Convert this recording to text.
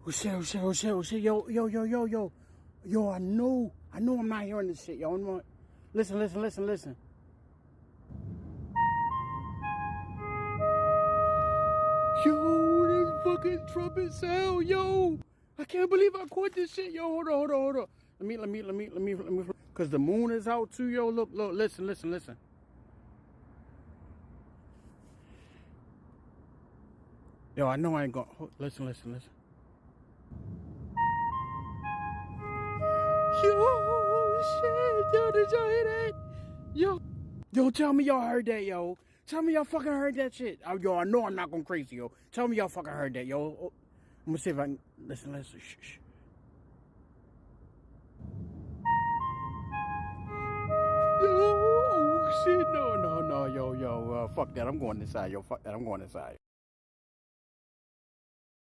Oh shit, oh shit, oh shit, oh shit, yo, I know I'm not hearing this shit, yo. Listen. Yo, this fucking trumpet sound, yo. I can't believe I caught this shit, yo. Hold on. Let me, cause the moon is out too, yo. Look, listen. Yo, I know I ain't gonna, listen. Yo, shit, yo, did y'all hear that? Yo, tell me y'all heard that, yo. Tell me y'all fucking heard that shit. Yo, I know I'm not going crazy, yo. Tell me y'all fucking heard that, yo. Oh, I'm gonna see if I can, listen, shh. Yo, oh shit, no, yo, fuck that, I'm going inside, yo, fuck that, I'm going inside.